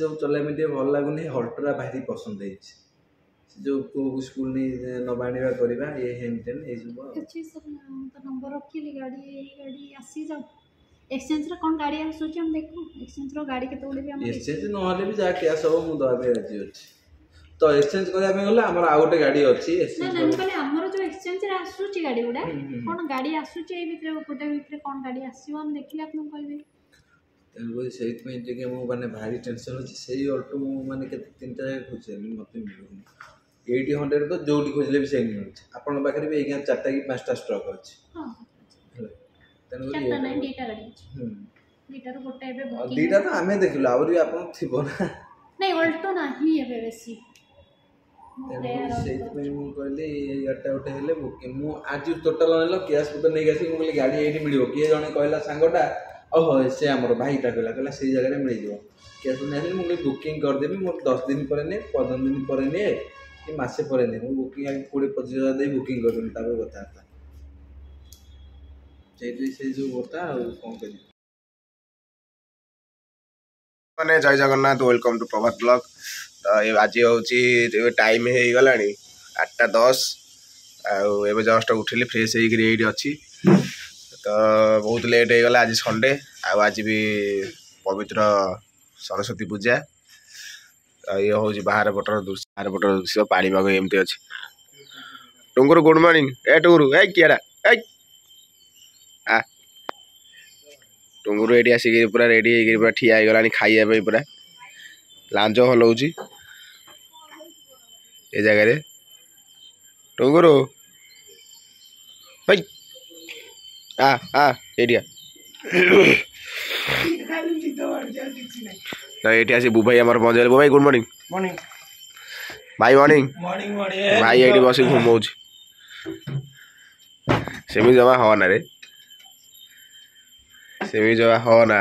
सब चलाइबा टे भल लागुनी हल्टरा भारी पसंद है जो को स्कूल नहीं नबाणीबा करबा ये हेमटेन ए सब अच्छी सर तो नंबर रखिली गाड़ी आसी जाओ एक्सचेंज रे कोन गाड़ी आसुची हम देखो एक्सचेंज रो गाड़ी केते उडे भी हम एक्सचेंज न होले भी जा कैश हो मु दबे राजी अछि तो एक्सचेंज करबा में गला हमर आ गोटे गाड़ी अछि एक्सचेंज ना कहले हमर जो एक्सचेंज रे आसुची गाड़ी उडा कोन गाड़ी आसुची ए भितरे गोटे भितरे कोन गाड़ी आसीबो हम देखिले आपन कहबे तेन सहित में टिके मु माने भारी टेंशन अछि सेही ऑटो मु माने केते तीनटा खोजली मते मिलुनी 800 तो जोडी खोजले भी सेही मिलुछ आपन पाखरे भी एगा 4टा की 5टा स्टॉक अछि हां तेन चारटा नहीं दीटा गाड़ी अछि दीटा रो गोटे एबे बुकिंग दीटा तो हमें देखिलो आउरी आपन थिबो ना नहीं ऑल्टो नाही एबे बेसी सहित में मु कहली गाटा गोटे हेले बुकिंग मु आज टोटल नेलो कैश तो नहीं गसी मु गाड़ी एठी मिलियो के जने कहला सांगटा ओहो से हमर भाईटा कहला से जगह रे मिल जिवो कैश नहीं मु बुकिंग कर देबी मोर 10 दिन पर ने 15 दिन पर ने कि मासे पर ने मु बुकिंग आगे 20-25 दे बुकिंग कर दूनी तापर बता था से जो बता कोन करी माने Jai Jagannath welcome to Prabhat blog तो ये आज हूँ टाइम हो गलानी 8:10 आउ जस्ट उठिली फ्रेश होगी अच्छी तो बहुत लेट हो गला आज संडे आज भी पवित्र सरस्वती पूजा तो ये हूँ बाहर पटर दृश्य पाणीपाग एमती अच्छी टुंगुरु गुड मॉर्निंग ए टुंगुरु ए किएडा ए आ टुंगुरु एटी आसिक पूरा रेडी हो पूरा ठिया गला खाइबा पूरा लांज हलाऊँ ए जगह टुंगुरु आ आ एडिया तो ये आसी बुभाई आम पहुँचे बुभाई गुड मॉर्निंग मॉर्निंग भाई मॉर्निंग मॉर्निंग मॉर्निंग भाई ये बस घुमाऊँ सेमी जमा हो ना रे सेमी जमा हो ना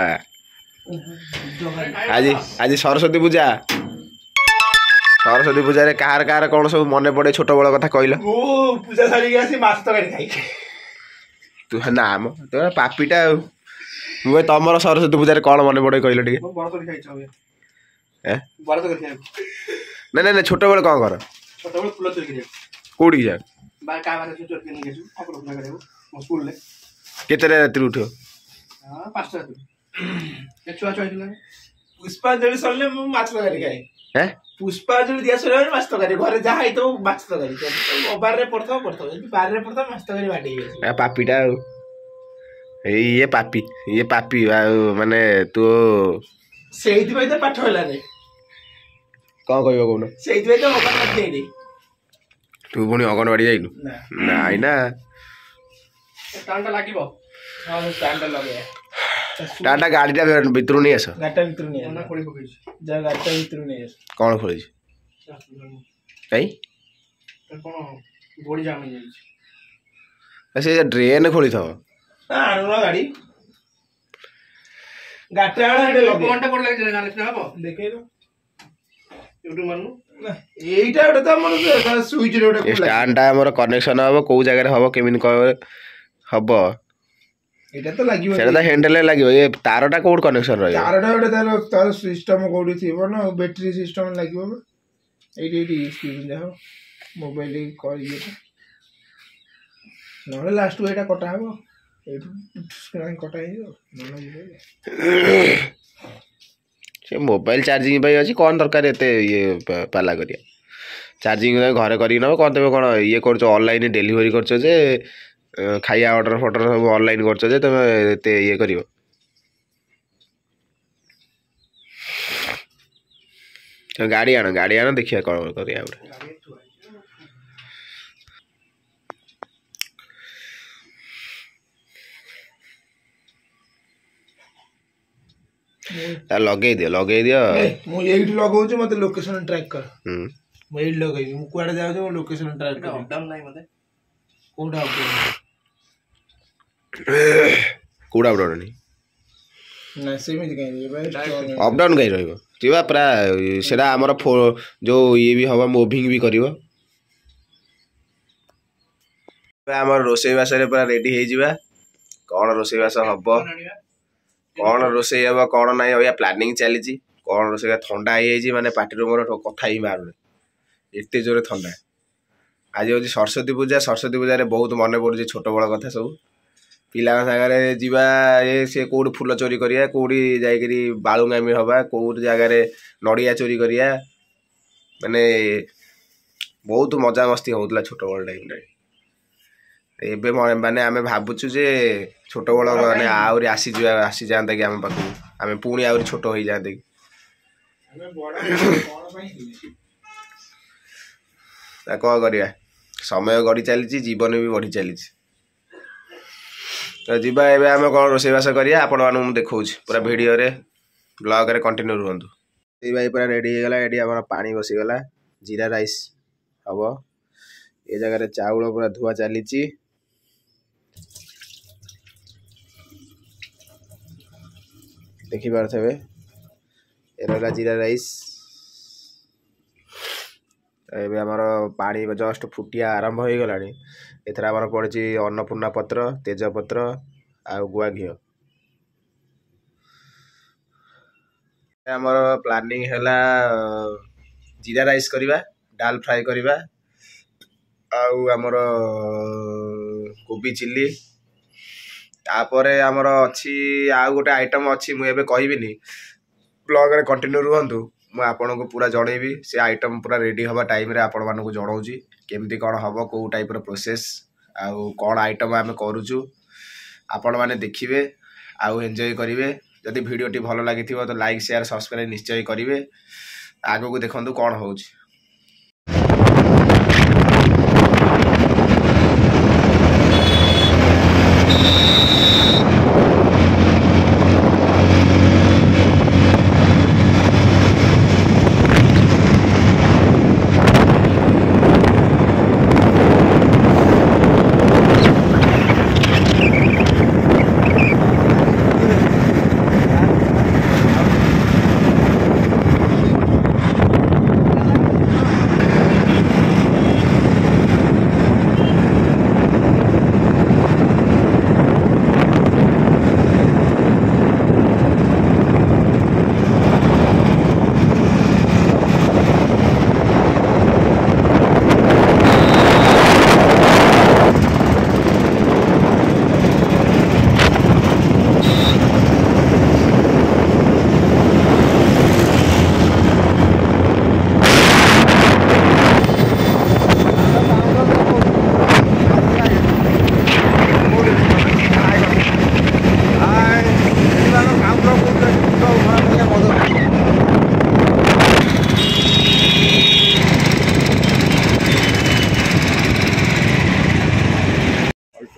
आज आज सरस्वती पूजा सरस्वती पूजा रे कार कार कौन सब मन पड़े छोट बड़ कथा कहल पूजा सारी आसी माछ तकारी खाई तू नाम तो पापीटा मुझे तुम सरस्वती पूजा कौन मन पड़े कहल टे ना ना छोट बेले कौन कर कौटी जा केते राति उठ पुष्पांजलि सरले माछ तकारी खाए पुष्पांजलि दिया सर माछ तकारी घरे जहाँ है तो माछ तकारी बारे पड़ता बारे पड़ता माछ तकारी बाटे पापीटा ये पापी माने तू सेहित भाई तो पाठ होला नहीं कौन कहबो कोन सेहित भाई तो मगन नहीं दे तू पुणी अंगनवाड़ी जाइलु नाई ना स्टैंड लागिबो हां स्टैंड लगे टाटा गाड़ीटा भितरु नहीं आस गाटा भितरु नहीं ना खोली पकई जा गाटा भितरु नहीं आस कौन खोली कई कोन गोड़ी जाम जाई से ड्रेन खोली था आनुना गाड़ी गाटा वाला हेडे लगे कोनटा कोन लागि जाना लिखना हबो देखेरो यूट्यूब मानु एईटा ओटा त हमर स्विच रे ओटा स्टैंडटा हमर कनेक्शन हबो को जगह रे हबो केमिन हबो एटा तो लागिबो सेटा त हैंडल लागिबो ये तारटा कोड कनेक्शन रहिबो तारटा ओटा तार सिस्टम कोडी थिबो न बैटरी सिस्टम लागिबो एडी स्क्रीन जाओ मोबाइल कॉल ये नले लास्ट एटा कटा हबो स्क्रीन कटा से मोबाइल चार्जिंग भाई अच्छी कौन दरकार एते ये पाला करिया चार्जिंग घरे कर कौन तुम कौन ये कर ऑनलाइन डेलीवरी कर खाया ऑर्डर फटर सब ऑनलाइन कर तुम एते ये कर गाड़ी आण देखिए कौन करिया लगे दियो मु एठी लगाउछु मते लोकेशन ट्रैक कर मु एठी लगाई मु कुआडे जाउ जो लोकेशन ट्रैक कर अप डाउन नाही मते कोडा अप डाउन नहीं ना सेमी कहीं भाई अप डाउन कहीं रहइबो तिबा प्राय सेडा हमर जो ये भी हवा मूविंग भी करिवो हमर रोसई बास रे पूरा रेडी हे जिबा कौन रोसई बास हबो कौन रोसई हम कौन ना या प्लानिंग चली कौन से थंडा हो माने पार्टी मोर कथा ही मारुनी एते जोरे थंडा। आज हूँ सरस्वती पूजा बहुत मन पड़ुଛି छोट बड़ कथा सब पिला सागर जीवा ये सी कौट फुल चोरी करिया कौटी जाकरी बालुगामी हवा कौट जगार नड़िया चोरी करिया माने बहुत मजा मस्ती होता छोट बड़ टाइम एबे माने आमे भाबुछु जे छोट बड़ माने आउरी आसी जाता कि आम पाखु आमे पुणी आउरी छोट हो जाते कि कौन करिया समय गड़ी चली जीवन भी बढ़ी चली जीवा एबे आमे कौन रोषेईबास करिया आपण मानू देखौ पूरा वीडियो रे ब्लॉग रे कंटिन्यू रहंतु। ए भाई पूरा रेडी हो गला एडी हमर पानी बसी गला जीरा राइस हबो ए जगह रे चाउल पूरा धुआ चलीची देखि पारथबे एरला जीरा राइस एबे हमर पानी जस्ट फुटिया आरंभ हो गलानी एथर हमर पड़ची अन्नपूर्णा पत्र तेज पत्र आ गुआ घी हमर प्लानिंग हैला जीरा राइस करिबा डाल फ्राई करिबा आउ हमर कोबी चिल्ली तापरे हमर अछि आ गोटे आइटम अछि मु एबे कहबिनी ब्लॉग रे कंटिन्यू रहंतु मु आपन को पूरा जणेबी से आइटम पूरा रेडी हवा टाइम रे आपन मानू जणाउची केमती कोन हबो को टाइप रो प्रोसेस आउ कोन आइटम आमे करूचु आपण माने देखिबे आउ एन्जॉय करिवे जदि वीडियो टी भलो लागिथिबो तो लाइक शेयर सब्सक्राइब निश्चय करिवे आगो को देखंतु कोन होउची।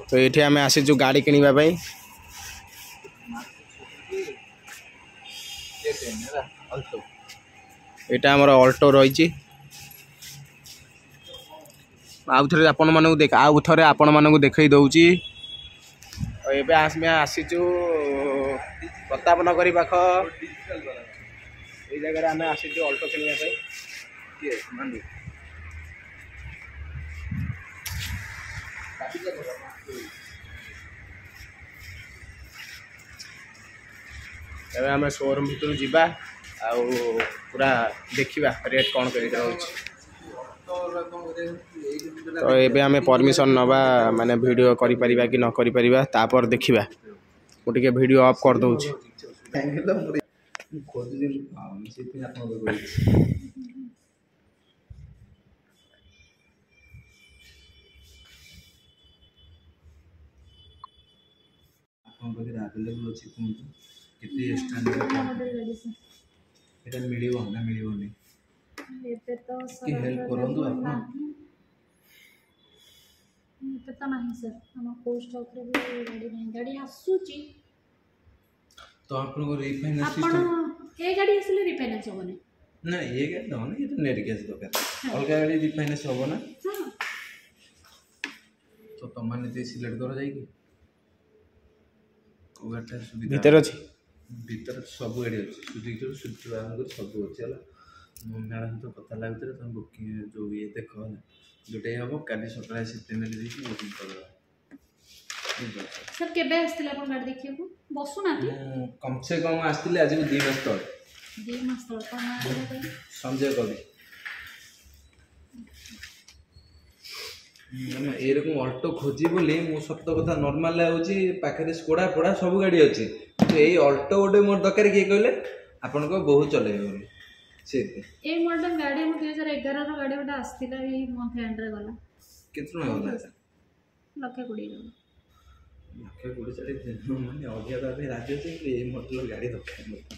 तो ये आम आसीचु गाड़ी किणवाई यहाँ आमर अल्टो रही आउ थे आपण मानू देखई दौची एबे आसीचु प्रताप नगरी पाख ये जगह आम आसीचु अल्टो किणवाई एबे आम शोरूम भितर जीवा आउ पूरा देखिबा रेट कौन कर तो एबे आम परमिशन नवा माने वीडियो करि परिबा कि न करि परिबा तापर देखिबा मु टिके वीडियो ऑफ कर दउछि कितनी एक्स्ट्रा एटा मिलिबो ना मिलिबोनी एते तो कि हेल्प करंतु आपण एते तो नहीं सर हम पोस्ट ऑफ रे गाड़ी नहीं गाड़ी आसुची तो आपण को रिफाइनेंस आपण ए गाड़ी असले रिफाइनेंस होबने ना ये गाड़ी दो ना ये तो नेट गैस दरकार अलगा गाड़ी रिफाइनेंस होबो ना हां तो तमाने ते सिलेक्ट करो जाई कि ओटा सुविधा भीतर अछि भीतर सब गाड़ी अछि सुदितो सुदितो आंगुर सब अछि हला मैडम तो पता लागतरे तुम बुकिंग जो ये देखो जोटे हबो काली सकाळे से पेमेंट देकी बुकिंग करबा सर केबे आस्तिले आपण गाड़ी देखियो बसु ना कम से कम आस्तिले आज 2 मास तळे 2 ମାସ ତଳେ କ'ଣ ନାଁ ଥିଲା କହିଲେ? সঞ্জয় কবি। মানে এরকম অল্টো খোঁজি বলে মু সত্য কথা নর্মাল হচ্ছে পাখে স্কোডা ফোড়া সব গাড়ি ଅଛି কিন্তু এই অল্টো গোটে মোর দরকার কিଏ କହିଲେ ଆପଣଙ୍କ ବୋହୁ ଚଲେଇବେ ବୋଲି ସେଇଥିପାଇଁ। এই ମଡେଲ ଗାଡ଼ି ଆମ 2011 ର ଗାଡ଼ି ଗୋଟେ ଆସିଥିଲା ଏଇ ମନ୍ଥ ଏଣ୍ଡରେ ଗଲା। କେତେ ଟଙ୍କା ଗଲା? 1,20,000 ଲକ୍ଷେ 20 ମାନେ ଅଧିକା ଦେବା ପାଇଁ ରାଜି ଅଛି କିନ୍ତୁ ଏଇ ମଡେଲ ଗାଡ଼ି ଦରକାର ମୋତେ।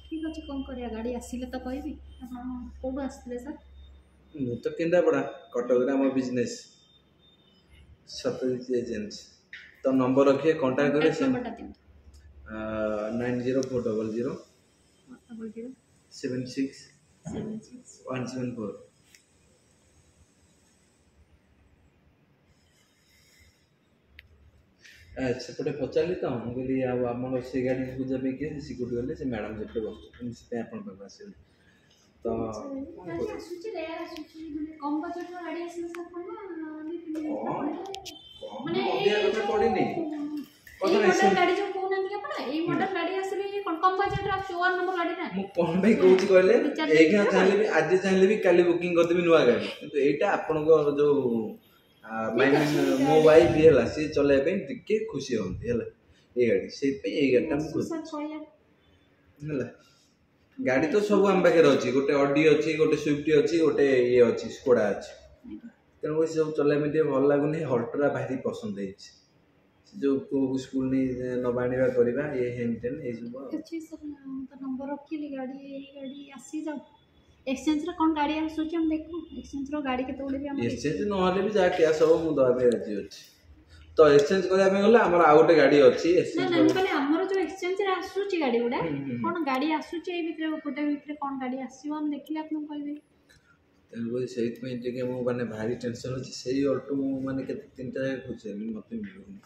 ଠିକ୍ ଅଛି କ'ଣ କରିବା, ଗାଡ଼ି ଆସିଲେ ତ କହିବି। ଆପଣ କେଉଁଠୁ ଆସିଥିଲେ ସାର୍? ମୁଁ ତ କେନ୍ଦ୍ରାପଡ଼ା, କଟକରେ ଆମ ବିଜନେସ୍ ସତ୍ୟଜିତ ଏଜେନ୍ସି। ତ ନମ୍ବର ରଖିଏ କଣ୍ଟାକ୍ଟ କରିବେ। ନମ୍ବରଟା ଦିଅନ୍ତୁ। 904000 00 76 76 174। ସେପଟେ ପଚାରିଲି ତ ମୁଁ କହିଲି ଆଉ ଆମର ସେ ଗାଡ଼ି ପୂଜା ପାଇଁ କିଏ ସିକ୍ୟୁରିଟି ଗଲେ ସେ ମ୍ୟାଡ଼ାମ୍ ସେପଟେ ବସୁଛନ୍ତି ମୁଁ ସେଥିପାଇଁ ଆପଣଙ୍କ ପାଖକୁ ଆସିଲି। ତ ଆସୁଛି ରେୟାର ଆସୁଛି କମ୍ ବଜେଟ୍ର ଗାଡ଼ି ଆସିଲେ ସାର୍ କ'ଣ ମାନେ ଅଧିକା କଥା ପଡ଼ିନି ଗାଡ଼ି ଯେଉଁ କହୁନାହାନ୍ତି ଆପଣ ଏଇ ମଡେଲ ଗାଡ଼ି ଆସିଲେ କ'ଣ କମ୍ ବଜେଟ୍ର 1 ନମ୍ବର ଗାଡ଼ି ନା। ମୁଁ କ'ଣ ପାଇଁ କହୁଛି କହିଲେ ଏଇଖିଣା ଚାହିଁଲେ ବି ଆଜି ଚାହିଁଲେ ବି କାଲି ବୁକିଂ କରିଦେବି ନୂଆ ଗାଡ଼ି କିନ୍ତୁ ଏଇଟା ଆପଣଙ୍କ ଯେଉଁ ମୋ ୱାଇଫ୍ ହେଲା ସିଏ ଚଲେଇବା ପାଇଁ ଟିକେ ଖୁସି ହୁଅନ୍ତି ହେଲା ଏଇ ଗାଡ଼ି ସେଇଥିପାଇଁ ଏଇ ଗାଡ଼ିଟା ମୁଁ ଖୁସି ହେଲା। ଗାଡ଼ି ତ ସବୁ ଆମ ପାଖରେ ଅଛି, ଗୋଟେ ଅଡି ଅଛି, ଗୋଟେ ସୁଇଫ୍ଟ ଅଛି, ଗୋଟେ ଇଏ ଅଛି ସ୍କୋଡା ଅଛି। ତେଣୁ ସେ ସବୁ ଚଲେଇବା ପାଇଁ ଟିକେ ଭଲ ଲାଗୁନି। ହଲ୍ଟଟା ଭାରି ପସନ୍ଦ ହେଇଛି, ସେ ଯେଉଁ ପୁଅକୁ ସ୍କୁଲ ନେଇ ନେବା ଆଣିବା କରିବା ଏ ହେନ୍ ଟେନ୍ ଏଇସବୁ। ନମ୍ବର ରଖିଲି ଗାଡ଼ି ଏଇ ଗାଡ଼ି ଆସିଯାଉ। ଏକ୍ସଚେଞ୍ଜରେ କ'ଣ ଗାଡ଼ି ଆସୁଛି ଆମେ ଦେଖୁ। ଏକ୍ସଚେଞ୍ଜର ଗାଡ଼ି କେତେ ଗୁଡ଼ିଏ ବି ଆମର ଏକ୍ସଚେଞ୍ଜ ନହେଲେ ବି ଯାହା କ୍ୟାସ୍ ହେବ ମୁଁ ଦେବା ପାଇଁ ରାଜି ଅଛି। ତ ଏକ୍ସଚେଞ୍ଜ କରିବା ପାଇଁ ଗଲେ ଆମର ଆଉ ଗୋଟେ ଗାଡ଼ି ଅଛି। ଆମର ଯେଉଁ ଏକ୍ସଚେଞ୍ଜରେ ଆସୁଛି ଗାଡ଼ି ଗୁଡ଼ା କ'ଣ ଗାଡ଼ି ଆସୁଛି ଏଇ ଭିତରେ ଗୋଟେ ଭିତରେ କ'ଣ ଗାଡ଼ି ଆସିବ ଆମେ ଦେଖିଲେ ଆପଣଙ୍କୁ କହିବି। ତେଣୁକରି ସେଇଥିପାଇଁ ଟିକେ ମୁଁ ମାନେ ଭାରି ଟେନସନ୍ ଅଛି। ସେଇ ଅଲ୍ଟୋ ମୁଁ ମାନେ କେତେ 3ଟା ଜାଗା ଖୋଜିଲି ମୋତେ ମିଳୁନି।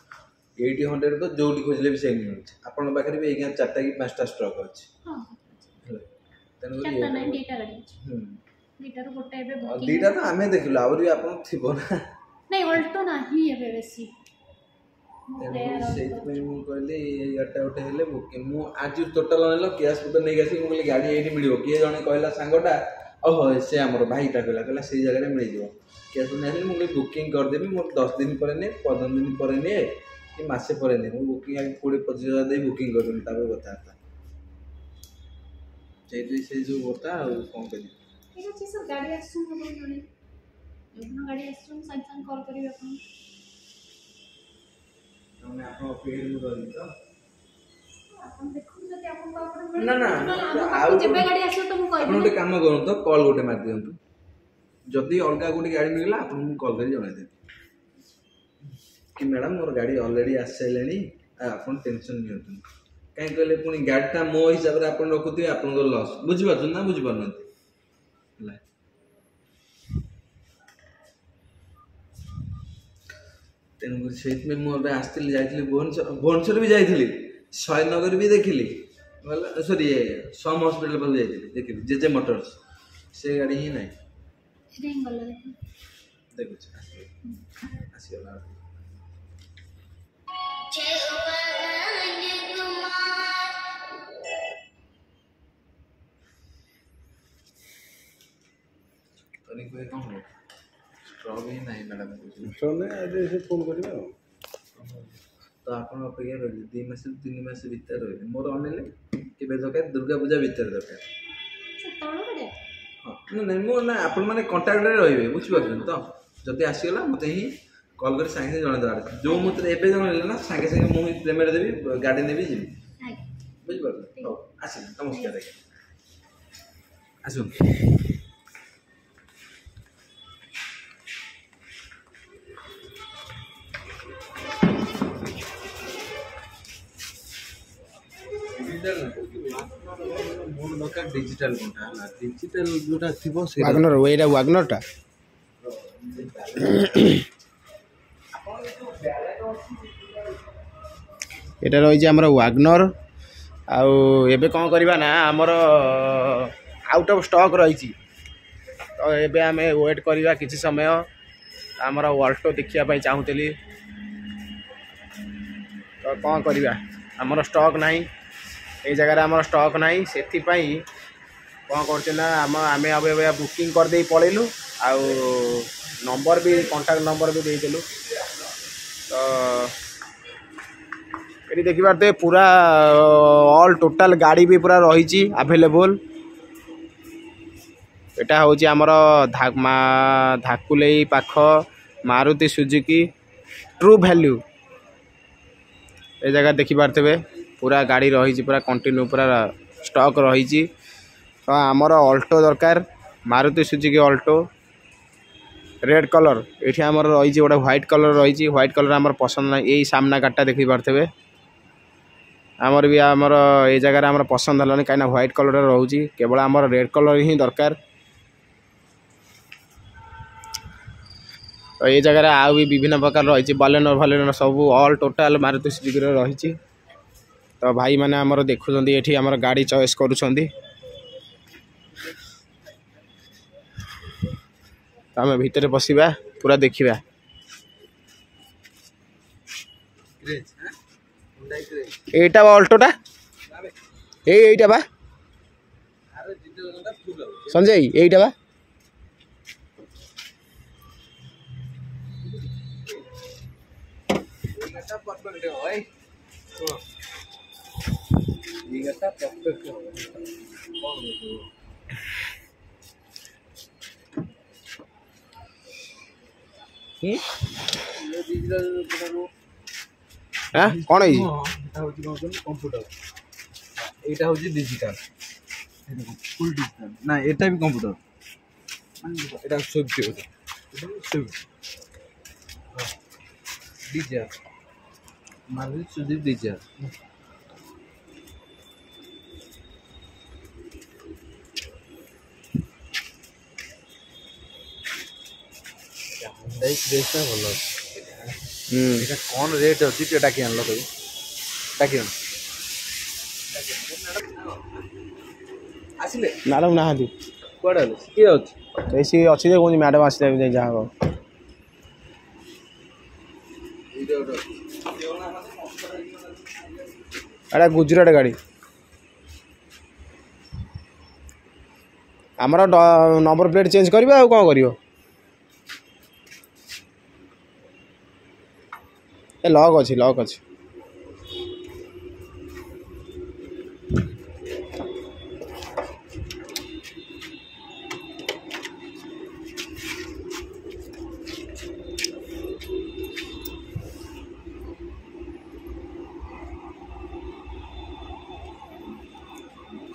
800 ତ ଯୋଉଠି ଖୋଜିଲେ ବି ସେଇଠି ମିଳୁଛି। ଆପଣଙ୍କ ପାଖରେ ବି ଏଇନା 4ଟା କି 5ଟା ଷ୍ଟକ୍ ଅଛି ହେଲା। ତେଣୁକରି 2ଟା ନାହିଁ 2ଟା ଗାଡ଼ି ଅଛି। 2ଟାରୁ ଗୋଟେ ଏବେ 2ଟା ତ ଆମେ ଦେଖିଲୁ ଆହୁରି ବି ଆପଣ ଥିବ ନା। ନାଇଁ ଅଲ୍ଟୋ ନାହିଁ ଏବେ ବେଶୀ। ତେଣୁକରି ସେଇଥିପାଇଁ ମୁଁ କହିଲି ଏଇ ଗାଡ଼ିଟା ଗୋଟେ ହେଲେ ବୁକିଂ। ମୁଁ ଆଜି ଟୋଟାଲ ନେଲ କ୍ୟାସ୍ ପତ୍ର ନେଇକି ଆସିଲି। ମୁଁ କହିଲି ଗାଡ଼ି ଏଇଠି ମିଳିବ। କିଏ ଜଣେ କହିଲା ସାଙ୍ଗଟା ଓହୋ ସେ ଆମର ଭାଇଟା କହିଲା ସେଇ ଜାଗାରେ ମିଳିଯିବ। କ୍ୟାସ୍ ନେଇ ଆସିଲି। ମୁଁ କହିଲି ବୁକିଂ କରିଦେବି ମୋର 10 ଦିନ ପରେ ନିଏ 15 ଦିନ ପରେ ନିଏ କି ମାସେ ପରେ ନିଏ। ମୁଁ ବୁକିଂ ଆଜି 20-25 ହଜାର ଦେଇ ବୁକିଂ କରିଦେବି ତାପରେ କଥାବାର୍ତ୍ତା ସେଇଠି ସେଇ ଯେଉଁ କଥା ଆଉ କ'ଣ କରିବି। ଠିକ୍ ଅଛି ସାର୍ ଗାଡ଼ି ଆସୁଛୁ ମୁଁ ଆପଣଙ୍କୁ ଜଣେଇବି। ଯେଉଁଦିନ ଗାଡ଼ି ଆସୁଛୁ ମୁଁ ସାଙ୍ଗେ ସାଙ୍ଗେ କଲ୍ କରିବି ଆପଣଙ୍କୁ। ମାନେ ଆପଣ ଅପେକ୍ଷାରେ ମୁଁ ରହିବି ତ ଆପଣ ଦେଖନ୍ତୁ ଯଦି ଆପଣଙ୍କୁ ନା ନା ଆଉ ଯେବେ ଗାଡ଼ି ଆସିବ ତ ମୁଁ କହିବି। ଆପଣ ଗୋଟେ କାମ କରନ୍ତୁ ତ କଲ୍ ଗୋଟେ ମାରିଦିଅନ୍ତୁ। ଯଦି ଅଲଗା ଗୋଟେ ଗାଡ଼ି ମିଳିଲା ଆପଣଙ୍କୁ ମୁଁ କଲ୍ କରି ଜଣାଇଦେବି କି ମ୍ୟାଡ଼ାମ୍ ମୋର ଗାଡ଼ି ଅଲରେଡ଼ି ଆସିସାରିଲାଣି ଆପଣ ଟେନସନ୍ ନିଅନ୍ତୁନି। କାହିଁକି କହିଲେ ପୁଣି ଗାଡ଼ିଟା ମୋ ହିସାବରେ ଆପଣ ରଖୁଥିବେ ଆପଣଙ୍କର ଲସ୍। ବୁଝିପାରୁଛନ୍ତି ନା ବୁଝିପାରୁନାହାନ୍ତି ହେଲା। ତେଣୁକରି ସେଇଥିପାଇଁ ମୁଁ ଏବେ ଆସିଥିଲି ଯାଇଥିଲି ଭୁବନେଶ୍ୱର ବି ଯାଇଥିଲି ଶହୀଦନଗର ବି ଦେଖିଲି ସରି ସମ୍ ହସ୍ପିଟାଲ ପାଖକୁ ଯାଇଥିଲି ଦେଖିଲି ଜେଜେ ମୋଟର୍ସ ସେ ଗାଡ଼ି ହିଁ ନାହିଁ ଦେଖୁଛି ଆସିଗଲା। ଷ୍ଟ୍ରକ୍ ହିଁ ନାହିଁ ମ୍ୟାଡ଼ାମ୍ ଫୋନ୍ କରିବା ଆଉ। ତ ଆପଣ ଅପେକ୍ଷା ରହିଲେ 2 ମାସରୁ 3 ମାସ ଭିତରେ ରହିଲେ ମୋର ଅନେଇଲେ କେବେ ଦରକାର ଦୁର୍ଗା ପୂଜା ଭିତରେ ଦରକାର। ହଁ ନାଇଁ ମୁଁ ନା ଆପଣମାନେ କଣ୍ଟାକ୍ଟରେ ରହିବେ ବୁଝିପାରୁଛନ୍ତି ତ। ଯଦି ଆସିଗଲା ମୋତେ ହିଁ କଲ୍ କରି ସାଙ୍ଗେ ସାଙ୍ଗେ ଜଣେଇଦେବାର ଅଛି। ଯେଉଁ ମୋତେ ଏବେ ଜଣେଇଲେ ନା ସାଙ୍ଗେ ସାଙ୍ଗେ ମୁଁ ପେମେଣ୍ଟ ଦେବି ଗାଡ଼ି ନେବି ଯିବି ବୁଝିପାରୁଛନ୍ତି। ହଉ ଆସିଲି ନମସ୍କାର ଆଜ୍ଞା ଆସନ୍ତୁ। ମୋର ଦରକାର ଡିଜିଟାଲ କୋଉଟା ହେଲା ଡିଜିଟାଲ ଯୋଉଟା ଥିବ ସେଇଟା ୱାଗନର ଏଇଟା ୱାଗନରଟା ଏଇଟା ରହିଛି ଆମର ୱାଗନର। ଆଉ ଏବେ କ'ଣ କରିବା ନା ଆମର ଆଉଟ୍ ଅଫ୍ ଷ୍ଟକ୍ ରହିଛି ତ ଏବେ ଆମେ ୱେଟ୍ କରିବା କିଛି ସମୟ। ଆମର ଅଲ୍ଟୋ ଦେଖିବା ପାଇଁ ଚାହୁଁଥିଲି ତ କ'ଣ କରିବା ଆମର ଷ୍ଟକ୍ ନାହିଁ ये जगह आम स्टक ना से कौन करें आम बुकिंग करदे पलैलु आउ नंबर भी कॉन्टैक्ट नंबर भी देदेलु तो ये देखी पारे पूरा ऑल टोटाल गाड़ी भी पूरा रही अवेलेबल एटा हूँ आमर धाकुलई पाख मारुति सुजुकी ट्रू वैल्यू ए जगह देखी पारे पूरा गाड़ी रही पूरा कंटिन्यू पूरा स्टॉक रही तो आमर अल्टो दरकार Maruti Suzuki Alto red colour ये आमर रही गोटे व्हाइट कलर रही व्हाइट कलर आमर पसंद ना यही सामना गाड़टा देखी पारे आमर भी आमर ये जगह आमर पसंद है कहीं व्हाइट कलर रोचे केवल आमर रेड कलर ही दरकार तो ये जगह आउ भी विभिन्न प्रकार रही बलेनर भलेनर सब ऑल टोटाल मारुति सुजुकी रही तो भाई मैंने आमर देखुं ये आमर गाड़ी चॉइस करुँच तो आम भितर पशिबा पूरा देखिबा एटा बा अल्टोटा एटा बा संजय एटा बा कौन है कंप्यूटर एटा हूँ डिजिटल फुल डिजिटल ना एटा भी कंप्यूटर एटा Swift Swift Dzire Maruti Suzuki Dzire भल कौन रेट अच्छी कि आनल कही आसिले मैडम ना कड़े किए अच्छी सी अच्छी कौन मैडम आसले जहाँ एटा गुजरात गाड़ी आमर नंबर प्लेट चेंज करवा आ कौन कर लॉक अच्छी लॉक अच्छी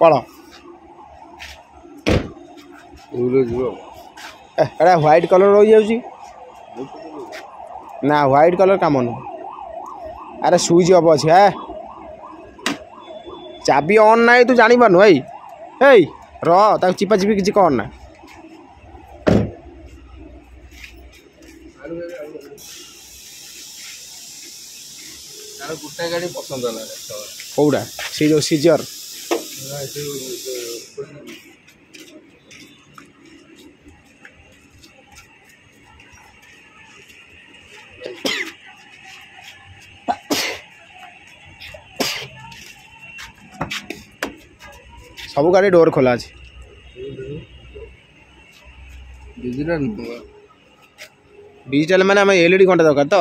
कौन एटा व्हाइट कलर रही जाऊँगी ना व्हाइट कलर काम नु अरे सुइच अफ अच्छे है चाबी ऑन ना तू जानी पानु भाई र चिपा चिपी किसी कर ना गोटे गाड़ी पसंद है कौटा से जो सीजर सब गाड़ी डोर खोला अच्छे डिजिटल मैंने आम एलईडी घंटा दरकार तो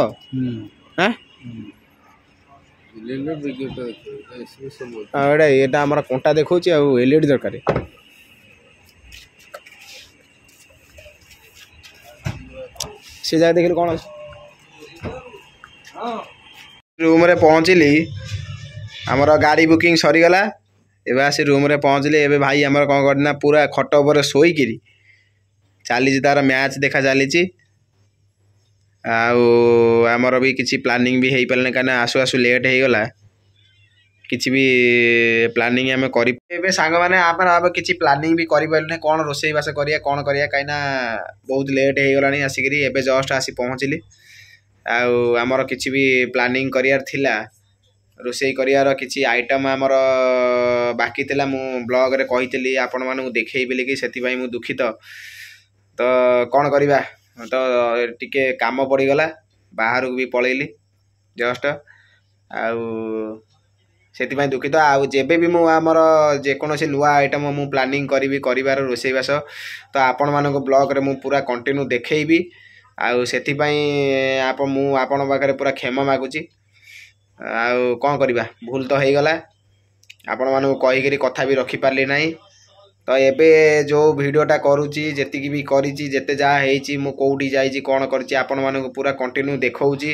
एटा आम कंटा देखा एलईडी दरकार से जगह देखिए कौन रूम रे पहुँचली आमर गाड़ी बुकिंग सरीगला एवं आसी रूम रे पहुँचली एवं भाई आमर कौन करना पूरा खट उपर शोक चली तार मैच देखा चली आमर भी किसी प्लानिंग भी हो पारे कहीं आसु आसु लेट हो गला किसी भी प्लानिंग आम कर सांग मैंने आम किसी प्लानिंग भी करें कौन रोसई बास करिया कौन करिया कहीं बहुत लेट हो गला आसिक एवं जस्ट आसी पहुँचली आमर किसी भी प्लानिंग करार थिला रोसई करार किसी आइटम आमर बाकी थिला मु ब्लॉग रे कही आपण मानू देखई बोलिकी से मु दुखित तो कौन करवा तो टिके काम पड़गला बाहर को भी पलैली जस्ट से दुखित आउ जेबे भी आमर जेकोसी नुआ आइटम मु प्लानिंग करी कर रोषेईवास तो आपण मान ब्लॉग रे मु पूरा कंटिन्यू देखैबी आउ से आपण पाखे पूरा क्षमा मागुची आउ कौन करवा भूल तो हो गला आपण मानू कहीकि कथा भी रखिपारे ना तो एबे जो वीडियोटा करुच्ची जी भी करी जेते जहाँ होती मु कौटी जाइए कौन कर पूरा कंटिन्यू देखौची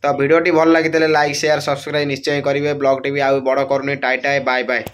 तो वीडियोटी भल लगी लाइक शेयर सब्सक्राइब निश्चय करेंगे ब्लॉग टी भी आउ बड़ करूनी टाटा बाय बाय।